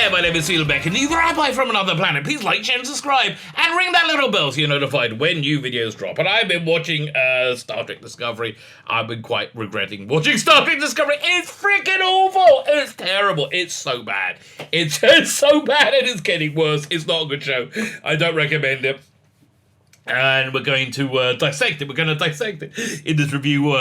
there, my name is Beck, and the Rabbi from another planet. Please like, share, and subscribe, and ring that little bell so you're notified when new videos drop. And I've been watching Star Trek Discovery. I've been quite regretting watching Star Trek Discovery. It's freaking awful. It's terrible. It's so bad. It's so bad, and it's getting worse. It's not a good show. I don't recommend it. And we're going to dissect it. We're going to dissect it in this review.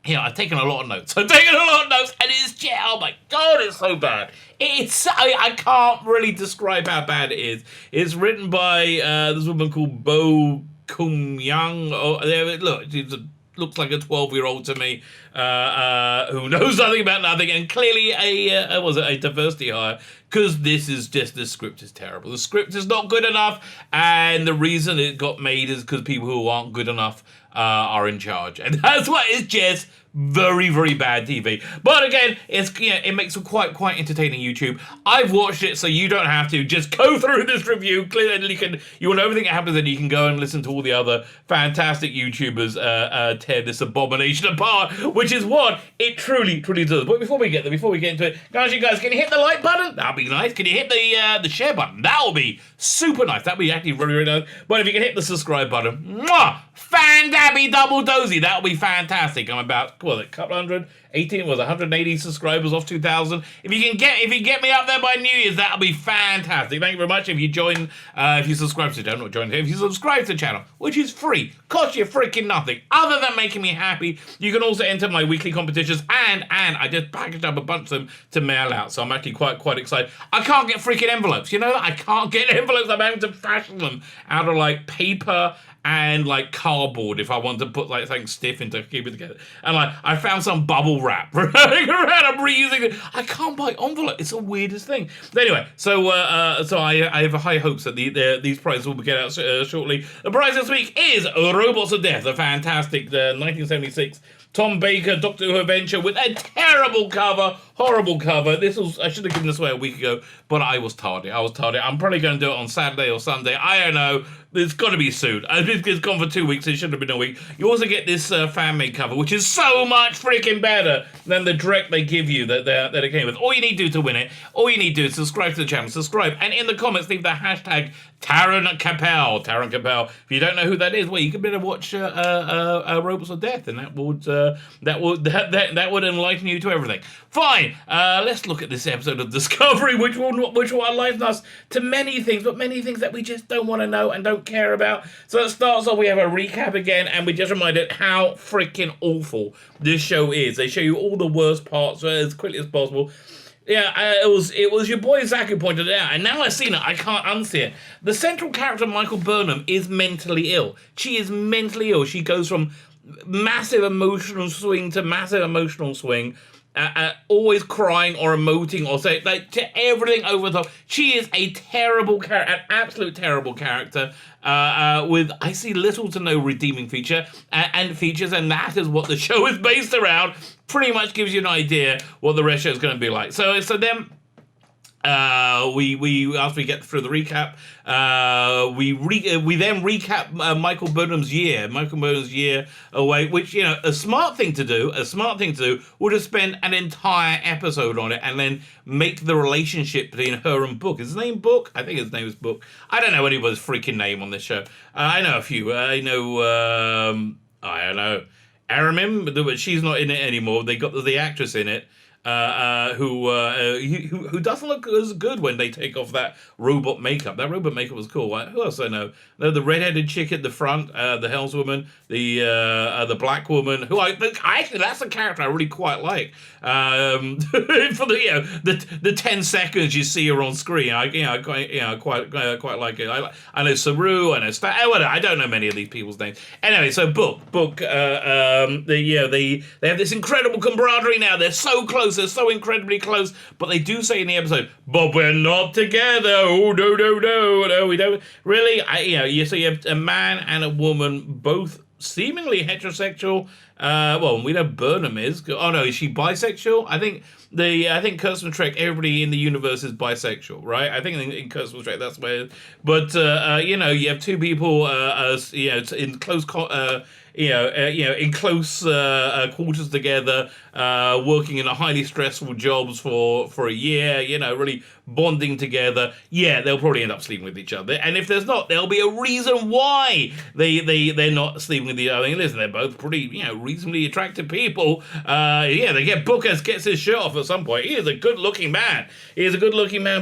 Yeah, I've taken a lot of notes. And it's just, oh my God, it's so bad. I can't really describe how bad it is. It's written by this woman called Bo Kum Young. Look, looks like a 12-year-old to me who knows nothing about nothing, and clearly a diversity hire, because the script is terrible. The script is not good enough, and the reason it got made is because people who aren't good enough are in charge, and that's why it's just very, very bad TV. But again, it makes for quite entertaining YouTube. I've watched it, so you don't have to. Just go through this review. Clearly, you will know everything that happens, and you can go and listen to all the other fantastic YouTubers tear this abomination apart, which is what it truly does. But before we get into it, guys, can you hit the like button? That'll be nice. Can you hit the share button? That'll be super nice. That'll be actually really, really nice. But if you can hit the subscribe button, fan-dabby double dozy, that'll be fantastic. I'm about, a couple 180 subscribers off 2,000. If you get me up there by New Year's, that'll be fantastic. Thank you very much. If you subscribe to the channel, if you subscribe to the channel, which is free, costs you freaking nothing, other than making me happy. You can also enter my weekly competitions, and I just packaged up a bunch of them to mail out. So I'm actually quite excited. I can't get freaking envelopes. You know that? I can't get envelopes. I'm having to fashion them out of like paper and like cardboard if I want to put like something stiff in to keep it together. And like I found some bubble wrap running around. I'm reusing it. I can't buy envelope. It's the weirdest thing. But anyway, so I have high hopes that these prizes will get out shortly. The prize this week is Robots of Death, the fantastic 1976 Tom Baker Doctor Who adventure with a terrible cover, horrible cover. I should have given this away a week ago, but I was tardy. I'm probably going to do it on Saturday or Sunday. I don't know. It's got to be soon. It's gone for 2 weeks. It should have been a week. You also get this fan-made cover, which is so much freaking better than the direct they give you that it came with. All you need to do to win it, is subscribe to the channel, and in the comments leave the hashtag Taron Capel. If you don't know who that is, well, you can better watch Robots of Death, and that would enlighten you to everything. Fine. Let's look at this episode of Discovery, which will enlighten us to many things, but many things that we just don't want to know and don't care about. So it starts off, we have a recap again, and we just reminded how freaking awful this show is. They show you all the worst parts as quickly as possible. Yeah, it was your boy Zach who pointed it out, and now I've seen it, I can't unsee it. The central character, Michael Burnham, is mentally ill. She is mentally ill. She goes from massive emotional swing to massive emotional swing, always crying or emoting or saying, like, to everything over the top. She is a terrible character, an absolute terrible character, with, I see, little to no redeeming features, and that is what the show is based around. Pretty much gives you an idea what the rest of the show is going to be like. So then we after we get through the recap, we then recap Michael Burnham's year away, which, a smart thing to do would have spent an entire episode on it and then make the relationship between her and Book. Is his name Book? I think his name is Book. I don't know anybody's freaking name on this show. I know a few. I don't know. Aramim, but she's not in it anymore. They got the actress in it, who doesn't look as good when they take off that robot makeup. That robot makeup was cool. Who else I know? The redheaded chick at the front, the helmswoman, the black woman. Who actually, that's a character I really quite like. For the 10 seconds you see her on screen, I quite like it. I know Saru, I know I don't know many of these people's names. Anyway, so Book. They have this incredible camaraderie now. They're so close. They're so incredibly close. But they do say in the episode, "But we're not together." Oh no, we don't. Really, so you have a man and a woman, both seemingly heterosexual. Well, we know Burnham is. Oh no, is she bisexual? I think Kurtzman Trek, everybody in the universe is bisexual, right? I think in Kurtzman Trek that's where. But you have two people, in close in close quarters together, working in a highly stressful jobs for a year, really bonding together, they'll probably end up sleeping with each other. And if there's not, there'll be a reason why they're not sleeping with each other. I mean, listen, they're both pretty, reasonably attractive people. They get Booker gets his shirt off at some point. He is a good-looking man.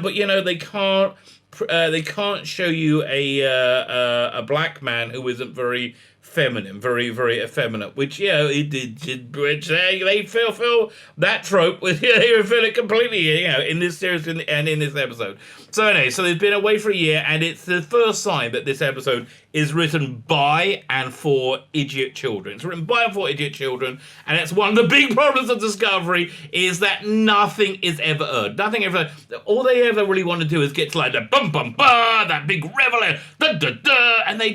But they can't show you a black man who isn't very feminine, very, very effeminate, which, they feel that trope, they feel it completely, in this series and in this episode. So anyway, so they've been away for a year, and it's the first sign that this episode is written by and for idiot children. It's written by and for idiot children, and it's one of the big problems of Discovery is that nothing is ever earned. Nothing ever. All they ever really want to do is get to like the bum bum ba, that big revelation, da da da, and they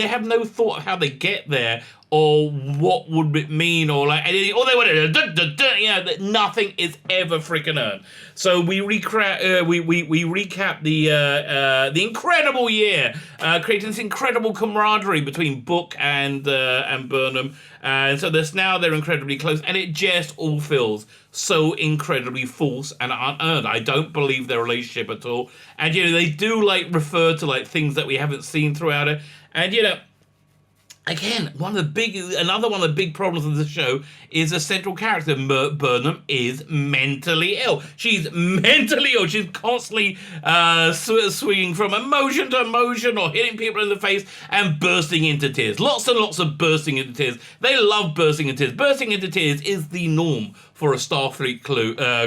have no thought of how they get there or what would it mean or like anything. All they want to do, that nothing is ever freaking earned. So we recap the incredible year, creating this incredible camaraderie between Book and Burnham, and so they're incredibly close, and it just all feels so incredibly false and unearned. I don't believe their relationship at all, and they do like refer to like things that we haven't seen throughout it, and again, another one of the big problems of the show is the central character. Burnham is mentally ill. She's mentally ill. She's constantly swinging from emotion to emotion or hitting people in the face and bursting into tears. Lots and lots of bursting into tears. They love bursting into tears. Bursting into tears is the norm for a Starfleet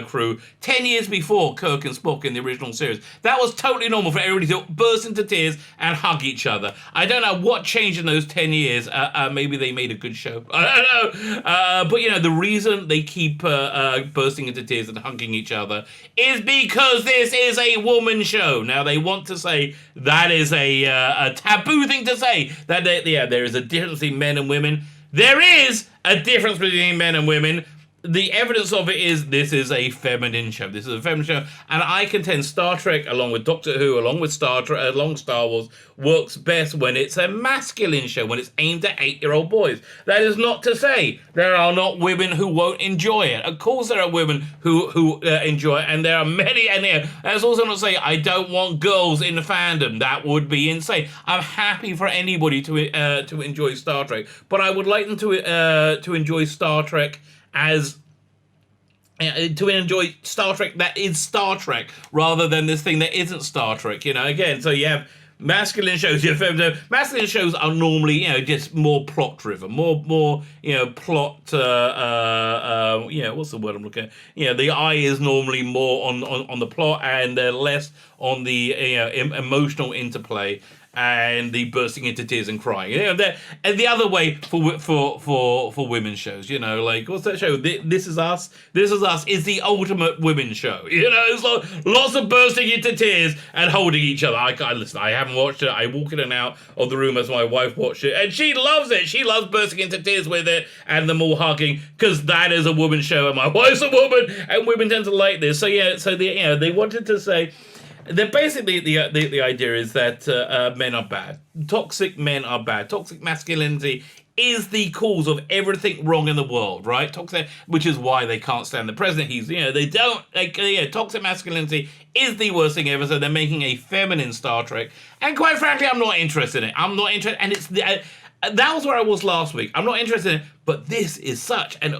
crew 10 years before Kirk and Spock in the original series. That was totally normal for everybody to burst into tears and hug each other. I don't know what changed in those 10 years. Maybe they made a good show. I don't know. But the reason they keep bursting into tears and hugging each other is because this is a woman show. Now, they want to say that is a taboo thing to say. That there is a difference between men and women. There is a difference between men and women. The evidence of it is this is a feminine show. This is a feminine show. And I contend Star Trek, along with Doctor Who, along with Star Wars, works best when it's a masculine show, when it's aimed at 8-year-old boys. That is not to say there are not women who won't enjoy it. Of course there are women who enjoy it, and there are many, and that's also not to say I don't want girls in the fandom. That would be insane. I'm happy for anybody to enjoy Star Trek, but I would like them to enjoy Star Trek as to enjoy Star Trek that is Star Trek rather than this thing that isn't Star Trek. Again, so you have masculine shows, masculine shows are normally, just more plot driven, more, plot, what's the word I'm looking at? The eye is normally more on the plot and less on the, emotional interplay and the bursting into tears and crying. And the other way for women's shows, like, what's that show? This Is Us. This Is Us is the ultimate women's show. It's lots of bursting into tears and holding each other. Listen, I haven't watched it. I walk in and out of the room as my wife watched it, and she loves it. She loves bursting into tears with it and them all hugging, because that is a woman's show, and my wife's a woman, and women tend to like this. So they wanted to say that basically the idea is that men are bad. Toxic men are bad. Toxic masculinity is the cause of everything wrong in the world, right? Toxic, which is why they can't stand the president. Toxic masculinity is the worst thing ever. So they're making a feminine Star Trek, and quite frankly, I'm not interested in it. I'm not interested, and it's that was where I was last week. I'm not interested in it, but this is such an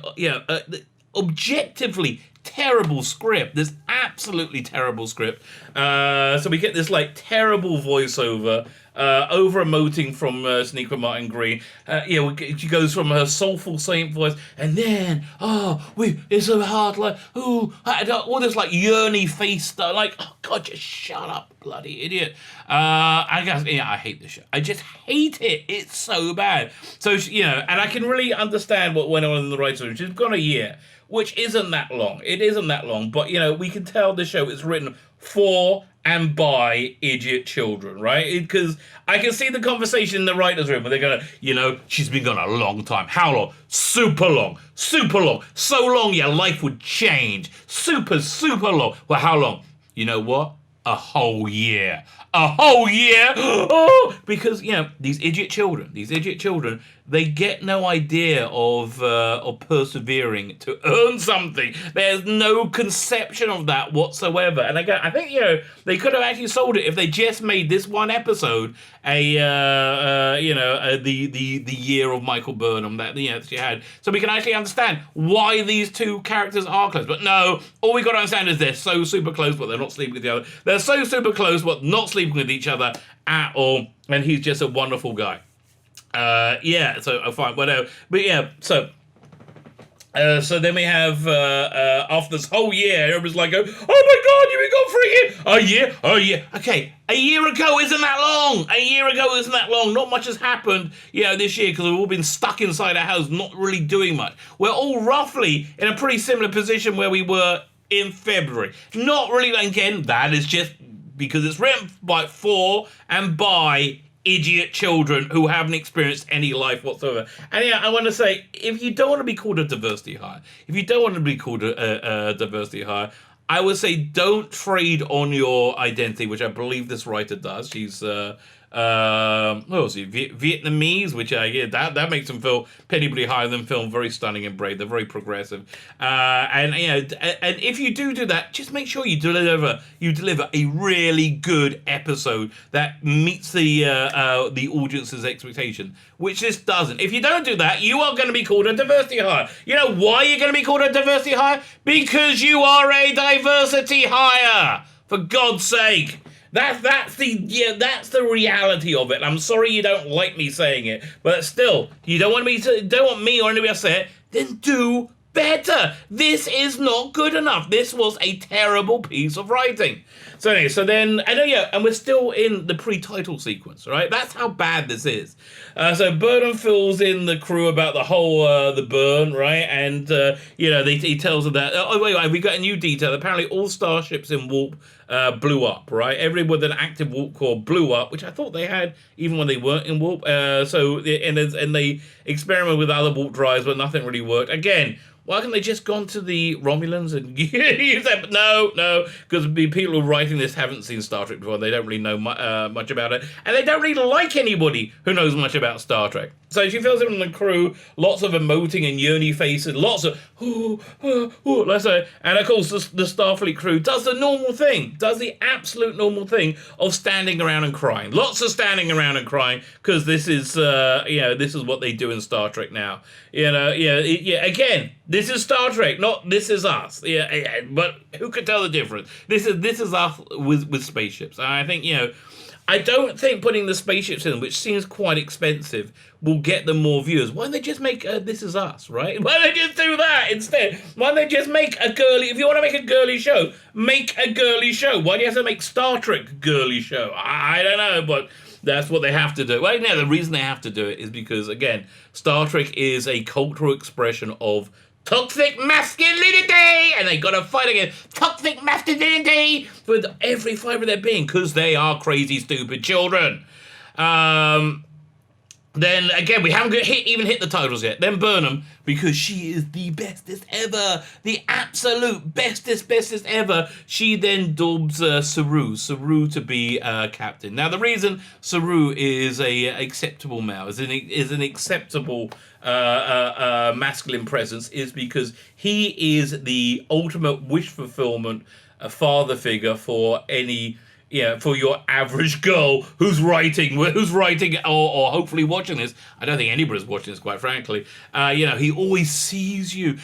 objectively terrible script. This absolutely terrible script. So we get this like terrible voiceover, over emoting from Sonequa Martin Green. She goes from her soulful saint voice, and then it's so hard, like all this like yearny face stuff. Like, oh God, just shut up, bloody idiot. I hate this show. I just hate it. It's so bad. So and I can really understand what went on in the writing room. She's gone a year, which isn't that long. It isn't that long, but we can tell the show is written for and by idiot children, right? Because I can see the conversation in the writer's room where they're gonna, she's been gone a long time. How long? Super long. Super long. So long your life would change. Super, super long. Well, how long? You know what? A whole year. A whole year? Oh! Because, these idiot children, they get no idea of persevering to earn something. There's no conception of that whatsoever. And again, I think they could have actually sold it if they just made this one episode the year of Michael Burnham that she had, so we can actually understand why these two characters are close. But no, all we got to understand is they're so super close, but they're not sleeping with each other. They're so super close, but not sleeping with each other at all. And he's just a wonderful guy. So fine, whatever. But yeah, so then we have after this whole year, everybody's like, "Oh my God, you've been gone for a year, a year." Okay, a year ago isn't that long. Not much has happened, this year because we've all been stuck inside our house, not really doing much. We're all roughly in a pretty similar position where we were in February. Not really. Again, that is just because it's written for and by idiot children who haven't experienced any life whatsoever. And I want to say, if you don't want to be called a diversity hire, I would say don't trade on your identity, which I believe this writer does. She's Vietnamese, which that makes them feel pitiably higher than film very stunning and brave. They're very progressive, and if you do that, just make sure you deliver a really good episode that meets the audience's expectation, which this doesn't. If you don't do that, you are going to be called a diversity hire. You know why you're going to be called a diversity hire? Because you are a diversity hire. For God's sake. That's the reality of it. I'm sorry you don't like me saying it, but still, you don't want me or anybody else to say it, then do better. This is not good enough. This was a terrible piece of writing. So anyway, and we're still in the pre-title sequence, right? That's how bad this is. So Burnham fills in the crew about the whole the burn, right? And he tells them that. Oh wait, we got a new detail. Apparently, all starships in warp blew up, right? Everyone with an active warp core blew up, which I thought they had even when they weren't in warp. And they experimented with other warp drives, but nothing really worked. Again, why haven't they just gone to the Romulans and use that? No, because the people who are writing this haven't seen Star Trek before. They don't really know much about it. And they don't really like anybody who knows much about Star Trek. So she fills in the crew, lots of emoting and yearny faces, lots of, let's say, and of course the Starfleet crew does the normal thing, does the absolute normal thing of standing around and crying. Lots of standing around and crying, because this is what they do in Star Trek now. Again, this is Star Trek, not This Is Us. But who could tell the difference? This is us with spaceships. And I think, I don't think putting the spaceships in, which seems quite expensive, will get them more viewers. Why don't they just make This Is Us, right? Why don't they just do that instead? Why don't they just make a girly... If you want to make a girly show, make a girly show. Why do you have to make Star Trek girly show? I don't know, but that's what they have to do. Well, the reason they have to do it is because, again, Star Trek is a cultural expression of toxic masculinity, and they gotta fight against toxic masculinity with every fibre of their being, because they are crazy, stupid children. Then again, we haven't even hit the titles yet. Then Burnham, because she is the bestest ever, the absolute bestest ever, she then dubs Saru to be captain. Now, the reason Saru is a acceptable male, is an acceptable masculine presence, is because he is the ultimate wish fulfillment, a father figure for any... for your average girl who's writing or hopefully watching this. I don't think anybody's watching this, quite frankly. He always sees you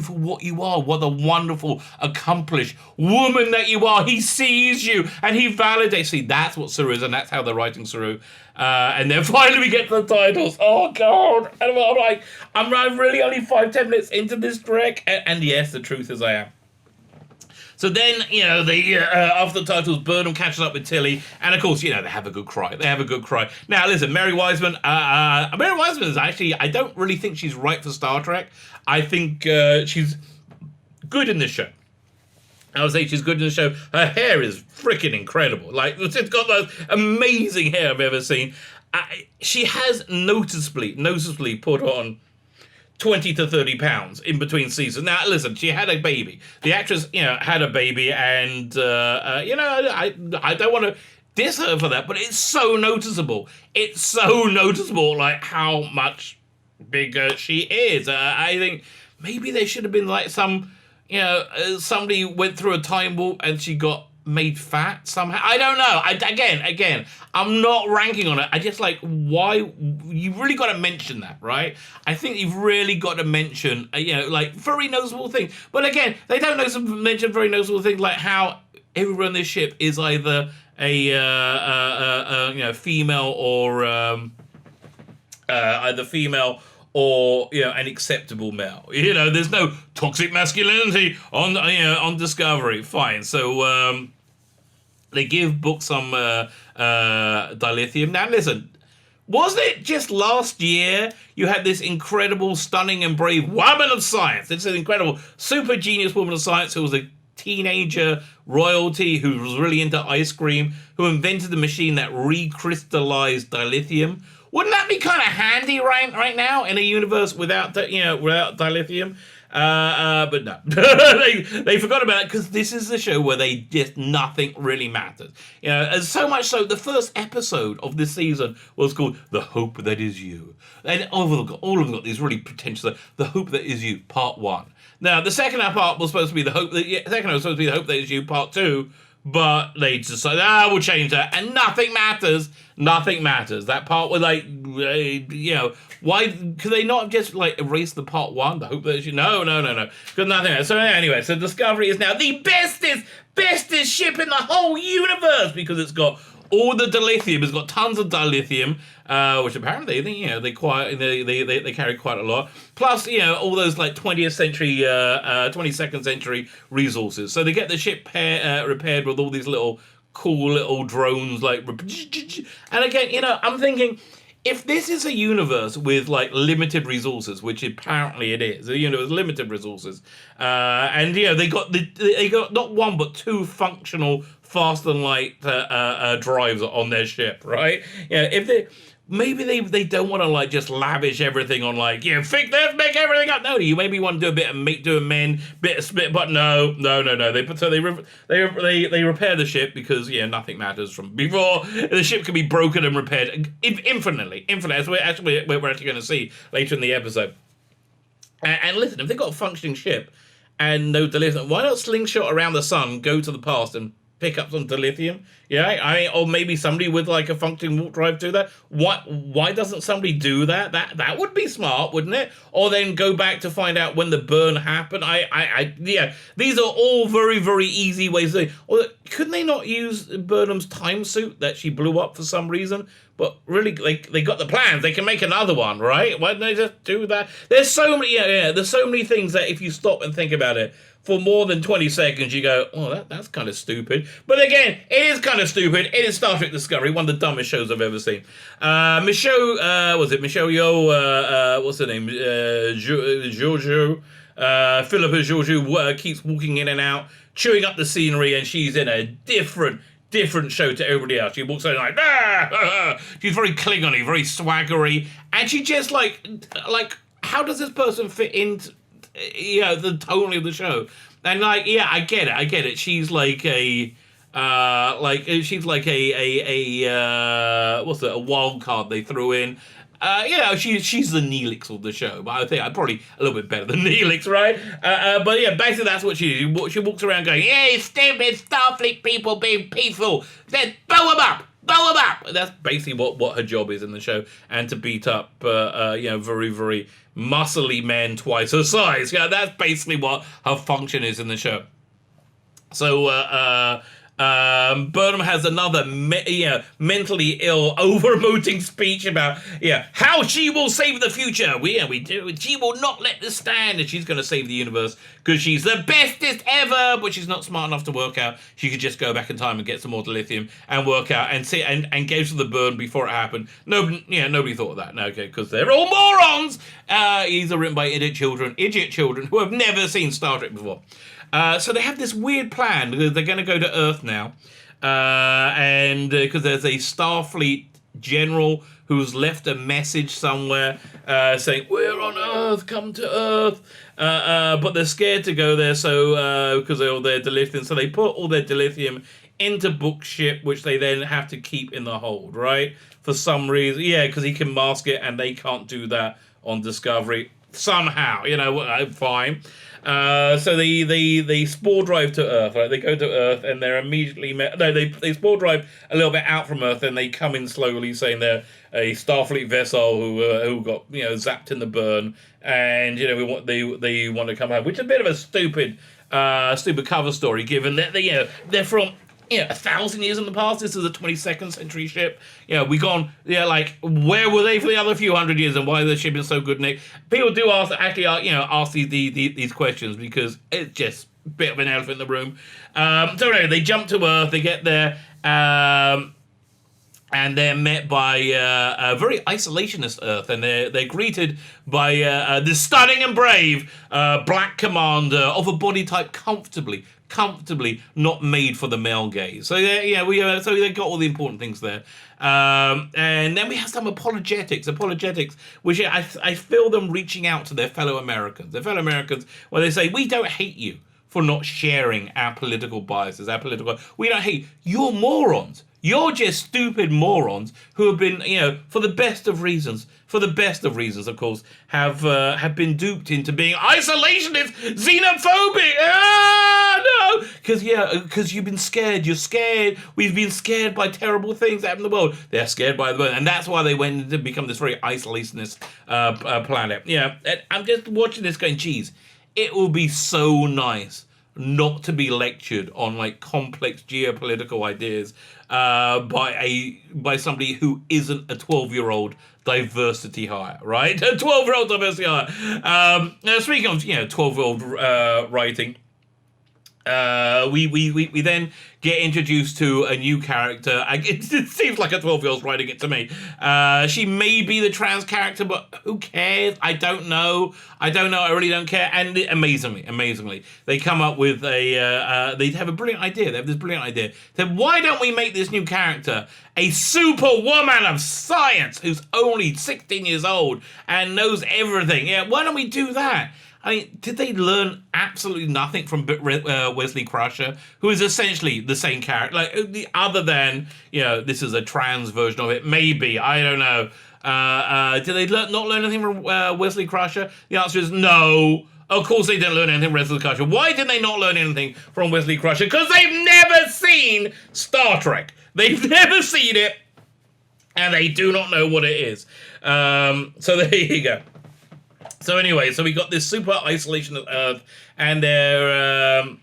for what you are, what a wonderful, accomplished woman that you are. He sees you and he validates. See, that's what Saru is, and that's how they're writing Saru. And then finally we get to the titles. Oh God! And I'm like, I'm really only 5-10 minutes into this trek, and yes, the truth is I am. So then, after the titles, Burnham catches up with Tilly, and of course, they have a good cry. Now, listen, Mary Wiseman is actually, I don't really think she's right for Star Trek. I think she's good in this show. I would say she's good in the show. Her hair is freaking incredible. Like, she's got the most amazing hair I've ever seen. She has noticeably put on 20 to 30 pounds in between seasons. Now, listen, she had a baby. The actress, had a baby, and, I don't want to... diss her for that, but it's so noticeable. It's so noticeable, like how much bigger she is. I think maybe there should have been like some, somebody went through a time warp and she got made fat somehow. I don't know. Again, I'm not ranking on it. I just like, why you really got to mention that, right? I think you've really got to mention, like very noticeable thing. But again, they don't mention very noticeable things like how everyone on this ship is either a female or either female or an acceptable male. There's no toxic masculinity on Discovery. Fine. So they give Book some dilithium. Now listen, wasn't it just last year you had this incredible, stunning, and brave woman of science? It's an incredible, super genius woman of science who was a teenager royalty who was really into ice cream, who invented the machine that recrystallized dilithium. Wouldn't that be kind of handy right now in a universe without dilithium? But no, they forgot about it because this is the show where nothing really matters. And so much so, the first episode of this season was called "The Hope That Is You," and all of them got these really pretentious. "The Hope That Is You," Part 1. Now the second part was supposed to be the Hope That Is You, Part 2. But they decided, we'll change that, and nothing matters. Nothing matters. That part was like, why could they not just like erase the Part 1? The Hope That Is You. No. Because nothing. So anyway, so Discovery is now the bestest ship in the whole universe because it's got all the dilithium. It's got tons of dilithium, which apparently they carry quite a lot. Plus, all those like 20th century, 22nd century resources. So they get the ship repaired with all these cool little drones, like. And again, I'm thinking, if this is a universe with like limited resources, which apparently it is, limited resources, and they got not one but two functional faster than light drives on their ship, right? If they. Maybe they don't want to like just lavish everything on like let's make everything up. No, you maybe want to do a bit of bit of split, but no. They repair the ship because nothing matters from before. The ship can be broken and repaired infinitely. As we're actually going to see later in the episode. And listen, if they've got a functioning ship and no dilithium, why not slingshot around the sun, go to the past and pick up some dilithium? Or maybe somebody with like a functioning warp drive do that. Why doesn't somebody do that? That would be smart, wouldn't it? Or then go back to find out when the burn happened. These are all very, very easy ways to do. Or couldn't they not use Burnham's time suit that she blew up for some reason? But really, they got the plans. They can make another one, right? Why don't they just do that? There's so many, there's so many things that if you stop and think about it, for more than 20 seconds, you go, that's kind of stupid. But again, it is kind of stupid. It is Star Trek Discovery, one of the dumbest shows I've ever seen. Michelle Yeoh, what's her name? Giorgio. Philippa Georgiou keeps walking in and out, chewing up the scenery, and she's in a different show to everybody else. She walks in like, she's very Klingon-y, very swaggery, and she just like, how does this person fit into the tone of the show? And like, I get it. She's like a a wild card they threw in. She's the Neelix of the show, but I think I'm probably a little bit better than Neelix, right? But basically that's what she is. She walks around going, stupid Starfleet people being peaceful. Then blow them up. That's basically what her job is in the show, and to beat up, very, very muscly men twice her size. That's basically what her function is in the show. So, Burnham has another mentally ill, over-emoting speech about how she will save the future. We do. She will not let this stand, and she's going to save the universe because she's the bestest ever. But she's not smart enough to work out she could just go back in time and get some more dilithium and work out and see and go to the burn before it happened. Nobody thought of that. No, okay, because they're all morons. These are written by idiot children who have never seen Star Trek before. So they have this weird plan because they're going to go to Earth now, and because there's a Starfleet general who's left a message somewhere saying, we're on Earth, come to Earth. But they're scared to go there, so because of all their dilithium. So they put all their dilithium into Bookship, which they then have to keep in the hold, right? For some reason. Yeah, because he can mask it, and they can't do that on Discovery. Somehow, fine. So they spore drive to Earth, right? They go to Earth and they're immediately they spore drive a little bit out from Earth and they come in slowly, saying they're a Starfleet vessel who got zapped in the burn, and they want to come home, which is a bit of a stupid cover story, given that they're from 1,000 years in the past. This is a 22nd century ship. We gone. Where were they for the other few hundred years, and why the ship is so good, Nick? People do ask these questions because it's just a bit of an elephant in the room. So anyway, they jump to Earth. They get there, and they're met by a very isolationist Earth, and they're greeted by this stunning and brave black commander of a body type comfortably not made for the male gaze. So so they got all the important things there. And then we have some apologetics, which I feel them reaching out to their fellow Americans, where they say, we don't hate you for not sharing our political biases, we don't hate you. You're morons. You're just stupid morons who have been, for the best of reasons, of course, have been duped into being isolationist, xenophobic. No, because you've been scared. You're scared. We've been scared by terrible things that happen in the world. They're scared by the world, and that's why they went to become this very isolationist planet. And I'm just watching this, going, geez, it will be so nice not to be lectured on complex geopolitical ideas by somebody who isn't a 12-year-old diversity hire, right? A 12-year-old diversity hire. Speaking of 12-year-old writing, we then get introduced to a new character. It seems like a 12-year-old's writing it to me. She may be the trans character, but who cares? I don't know. I really don't care. And amazingly, they come up with they have a brilliant idea. They have this brilliant idea. Then why don't we make this new character a superwoman of science who's only 16 years old and knows everything? Yeah, why don't we do that? I mean, did they learn absolutely nothing from Wesley Crusher, who is essentially the same character? Other than, this is a trans version of it. Maybe. I don't know. Did they not learn anything from Wesley Crusher? The answer is no. Of course they didn't learn anything from Wesley Crusher. Why did they not learn anything from Wesley Crusher? Because they've never seen Star Trek. They've never seen it, and they do not know what it is. So there you go. So anyway, we got this super isolation of Earth, and the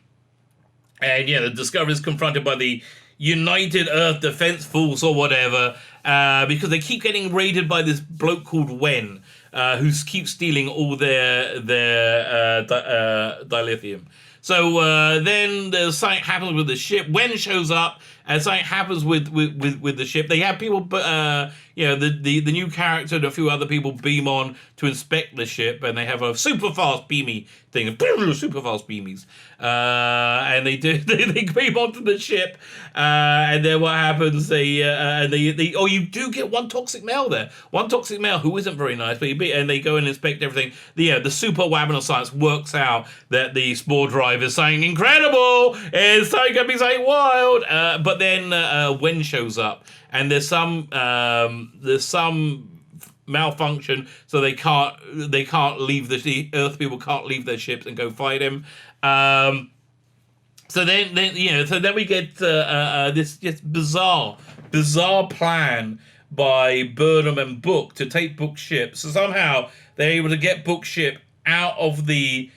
Discovery is confronted by the United Earth Defense Force or whatever, because they keep getting raided by this bloke called Wen, who keeps stealing all their dilithium. So then something happens with the ship. Wen shows up, and something happens with the ship. They have people, the new character and a few other people beam on to inspect the ship, and they have a super fast beamy thing, super fast beamies, and they beam onto the ship, and then what happens? You do get one toxic male there, who isn't very nice, and they go and inspect everything. The super weapon of science works out that the spore drive is something incredible. It's going to be something wild, but then Wen shows up, and there's some malfunction, so they can't leave the Earth people can't leave their ships and go fight him. So then we get this just bizarre plan by Burnham and Book to take Book's ship. So somehow they're able to get Book's ship out of the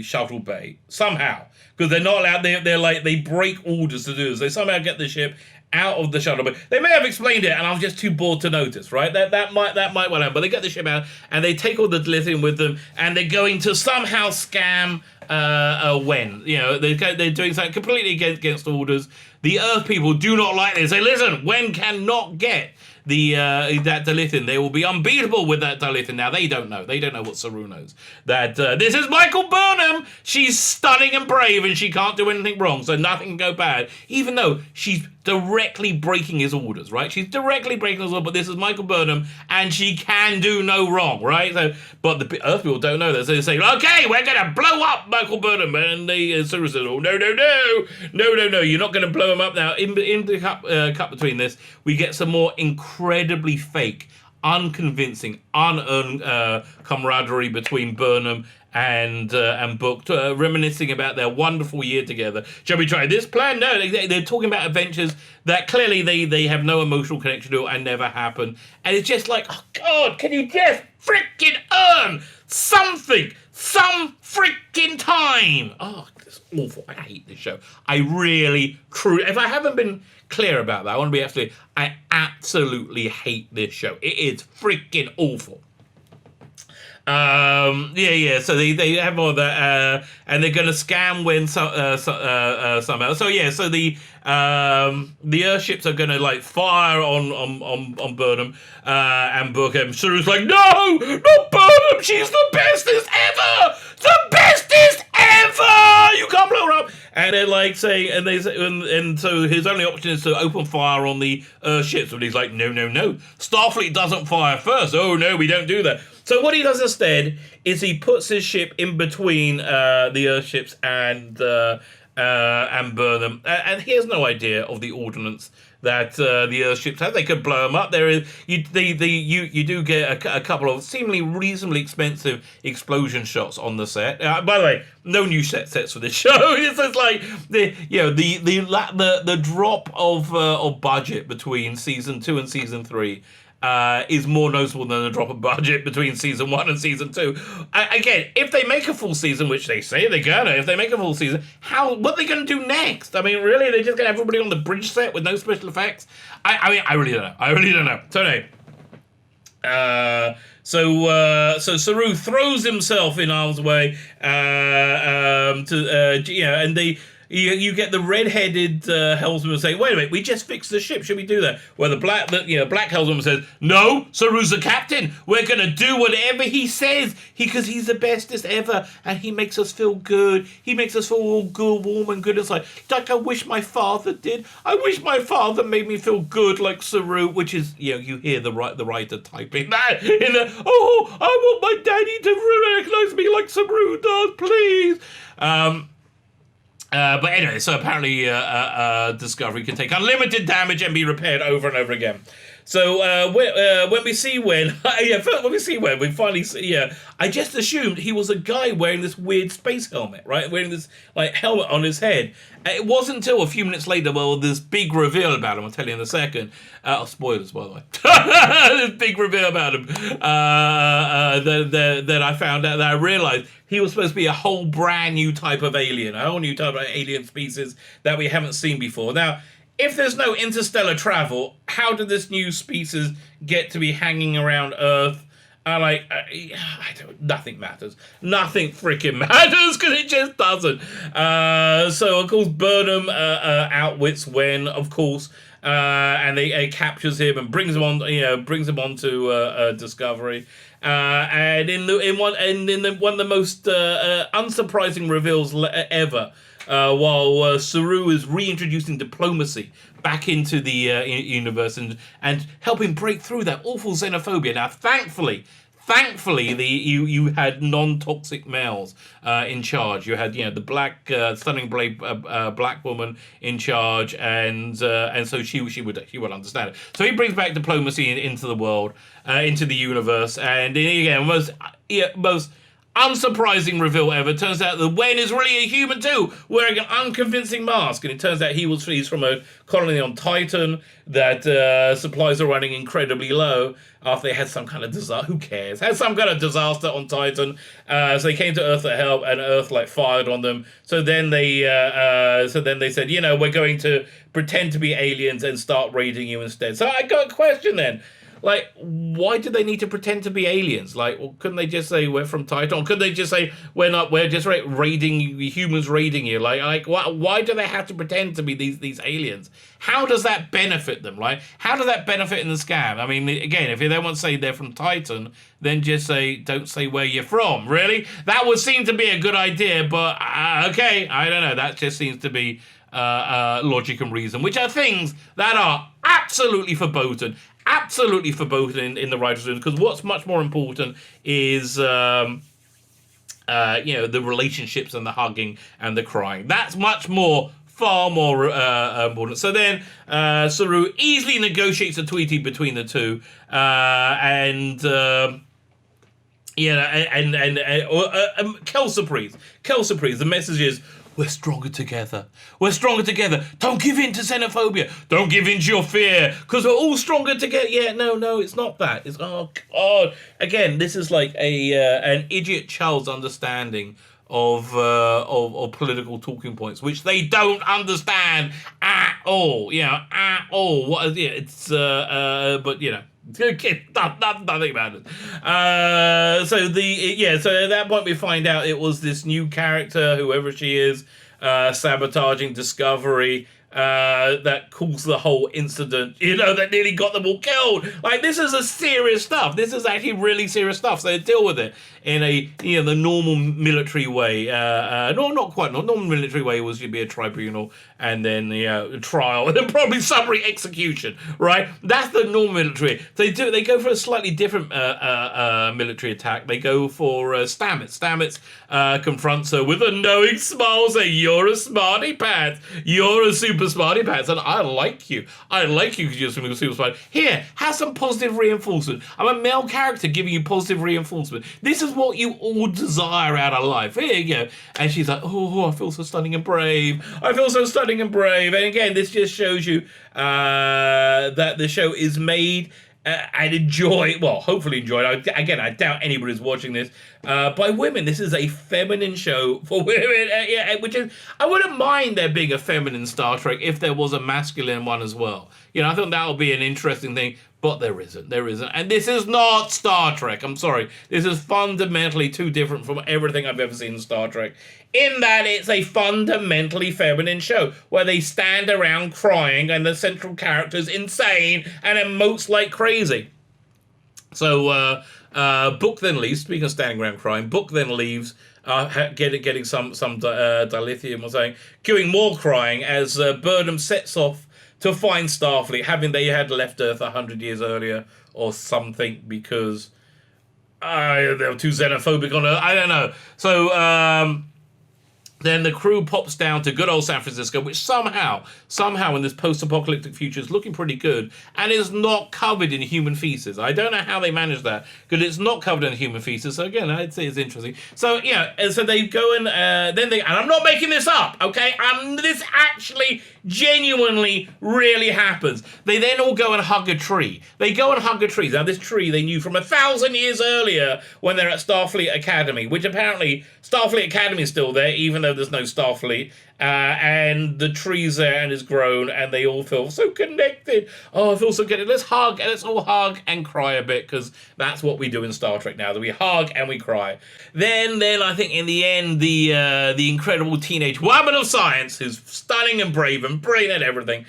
shuttle bay somehow, because they're not allowed. They break orders to do this. They somehow get the ship out of the shuttle bay. They may have explained it, and I was just too bored to notice. Right? That might well happen. But they get the ship out, and they take all the lithium with them, and they're going to somehow scam Wen. They're doing something completely against orders. The Earth people do not like this. They listen. Wen cannot get that dilithium. They will be unbeatable with that dilithium. Now they don't know what Saru knows, that this is Michael Burnham. She's stunning and brave, and she can't do anything wrong, so nothing can go bad, even though she's directly breaking his orders, right? She's directly breaking his orders, but this is Michael Burnham, and she can do no wrong, right? So, but the Earth people don't know that, so they say, okay, we're going to blow up Michael Burnham, and the Saru says, oh, no, you're not going to blow him up now. In the cut between this, we get some more incredibly fake, unconvincing, unearned camaraderie between Burnham and Book, reminiscing about their wonderful year together. Shall we try this plan? No, they're talking about adventures that clearly they have no emotional connection to and never happen. And it's just like, oh God, can you just freaking earn something, some freaking time? Oh, it's awful. I hate this show. I really, truly, if I haven't been clear about that, I want to be absolutely, I absolutely hate this show. It is freaking awful. So they have all that, and they're gonna scam when somehow. So the airships are gonna like fire on Burnham and Book, and Saru's like, no, not Burnham, she's the bestest ever, you can't blow her up. And they're like saying, and so his only option is to open fire on the ships, but he's like, no, Starfleet doesn't fire first. Oh no, we don't do that. So what he does instead is he puts his ship in between the Earthships and Burnham, and he has no idea of the ordnance that the Earthships have. They could blow them up. There is you do get a couple of seemingly reasonably expensive explosion shots on the set. By the way, no new sets for this show. It's just like the drop of budget between season 2 and season 3. Is more noticeable than the drop of budget between season 1 and season 2. Again, if they make a full season, which they say they're gonna, if they make a full season, what are they gonna do next? I mean, really, they're just gonna have everybody on the bridge set with no special effects? I really don't know. So anyway, so Saru throws himself in harm's way, and you get the red-headed helmsman saying, wait a minute, we just fixed the ship, should we do that? Well, the black helmsman says, no, Saru's the captain, we're going to do whatever he says, because he's the bestest ever, and he makes us feel good, he makes us feel all good, warm and good inside, like I wish my father did. I wish my father made me feel good like Saru, which is, you hear the writer typing that, oh, I want my daddy to recognize me like Saru does, please. But anyway, so apparently Discovery can take unlimited damage and be repaired over and over again. So when we see Wen, we finally see, I just assumed he was a guy wearing this weird space helmet, right? Wearing this helmet on his head. It wasn't until a few minutes later, this big reveal about him, I'll tell you in a second. Spoilers, by the way. This big reveal about him that I found out, that I realized he was supposed to be a whole brand new type of alien, a whole new type of alien species that we haven't seen before. Now, if there's no interstellar travel, how did this new species get to be hanging around Earth? Nothing matters. Nothing freaking matters, because it just doesn't. So, of course, Burnham outwits Wen, of course, and they captures him and brings him on to Discovery. And in one of the most unsurprising reveals ever, while Saru is reintroducing diplomacy back into the universe and helping break through that awful xenophobia. Now, thankfully, you had non-toxic males in charge. You had the black stunning black woman in charge, and so she would understand it. So he brings back diplomacy into the world, into the universe, and again most unsurprising reveal ever. Turns out that Wen is really a human too, wearing an unconvincing mask, and it turns out he's from a colony on Titan that supplies are running incredibly low after they had some kind of disaster. Who cares? Had some kind of disaster on Titan, so they came to Earth to help, and Earth fired on them. So then they said, we're going to pretend to be aliens and start raiding you instead. So I got a question then. like, why do they need to pretend to be aliens? Like, well, couldn't they just say we're from Titan? Or couldn't they just say we're just raiding humans raiding you? Like, why do they have to pretend to be these aliens? How does that benefit them? Like, how does that benefit in the scam? I mean, again, if they want to say they're from Titan, then just don't say where you're from. Really, that would seem to be a good idea, but okay, I don't know. That just seems to be logic and reason, which are things that are absolutely verboten in the writers' room, because what's much more important is the relationships and the hugging and the crying. That's far more important. So then Saru easily negotiates a treaty between the two, and Kelsa, the message is, we're stronger together. We're stronger together. Don't give in to xenophobia. Don't give in to your fear, because we're all stronger together. Yeah, no, it's not that. It's, oh God. Again, this is like an idiot child's understanding of political talking points, which they don't understand at all. At all. What is it? It's but nothing about it. So at that point we find out it was this new character, whoever she is, sabotaging Discovery, that caused the whole incident, that nearly got them all killed. Like, this is serious stuff. This is actually really serious stuff. So they deal with it in the normal military way. Not normal military way was you'd be a tribunal and then a trial and then probably summary execution, right? That's the normal military. They go for a slightly different military attack. They go for Stamets. Stamets confronts her with a knowing smile, saying, "You're a smarty pants. You're a super smarty pants, and I like you. I like you because you're super smarty. Here, have some positive reinforcement. I'm a male character giving you positive reinforcement. This is what you all desire out of life. Here you go." And she's like, "Oh, I feel so stunning and brave. I feel so stunning and brave." And again, this just shows you that the show is made and hopefully enjoyed. Again, I doubt anybody's watching this by women. This is a feminine show for women, which is, I wouldn't mind there being a feminine Star Trek if there was a masculine one as well. I think that would be an interesting thing, but there isn't. And this is not Star Trek. I'm sorry. This is fundamentally too different from everything I've ever seen in Star Trek, in that it's a fundamentally feminine show where they stand around crying and the central character's insane and emotes like crazy. So Book then leaves. Speaking of standing around crying, Book then leaves, getting some dilithium or something, queuing more crying as Burnham sets off to find Starfleet, they had left Earth 100 years earlier or something, because they were too xenophobic on Earth. I don't know. So then the crew pops down to good old San Francisco, which somehow in this post-apocalyptic future is looking pretty good, and is not covered in human feces. I don't know how they managed that, because it's not covered in human feces. So again, I'd say it's interesting. So so they go and and I'm not making this up, okay? This actually genuinely really happens. They then all go and hug a tree. Now, this tree they knew from 1,000 years earlier when they're at Starfleet Academy, which apparently Starfleet Academy is still there, even though there's no Starfleet. And the tree's there and is grown, and they all feel so connected. Oh, I feel so connected. Let's all hug and cry a bit, because that's what we do in Star Trek now. That we hug and we cry. Then I think in the end, the incredible teenage woman of science, who's stunning and brave and brilliant at everything,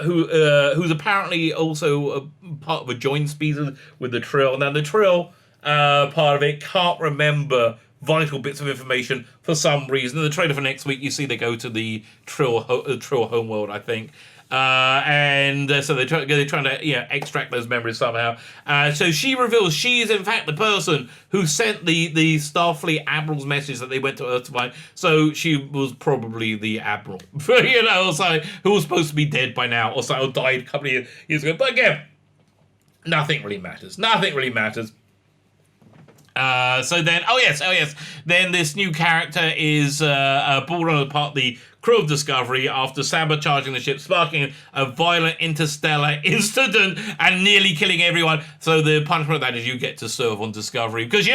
who's apparently also a part of a joint species with the Trill. Now the Trill part of it can't remember vital bits of information for some reason. In the trailer for next week, you see they go to the Trill homeworld, I think. So they're trying to extract those memories somehow. So she reveals she is in fact the person who sent the Starfleet Admiral's message that they went to Earth to find. So she was probably the Admiral, who was supposed to be dead by now, or died a couple of years ago. But again, nothing really matters. So then, then this new character is brought on apart the crew of Discovery after sabotaging the ship, sparking a violent interstellar incident and nearly killing everyone. So the punishment of that is you get to serve on Discovery, because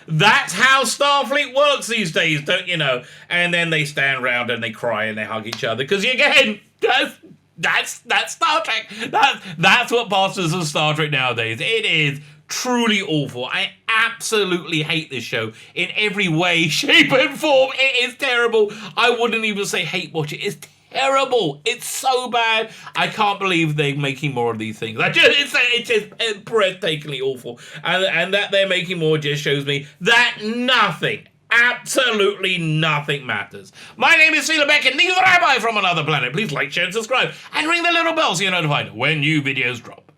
that's how Starfleet works these days, don't you know? And then they stand around and they cry and they hug each other, because again, That's Star Trek. That's what pastors of Star Trek nowadays. It is truly awful. I absolutely hate this show in every way, shape, and form. It is terrible. I wouldn't even say hate watch it. It's terrible. It's so bad. I can't believe they're making more of these things. It's just breathtakingly awful. And that they're making more just shows me that nothing, absolutely nothing matters. My name is Sheila Beck, and he's Rabbi from another planet. Please like, share, and subscribe, and ring the little bell so you're notified when new videos drop.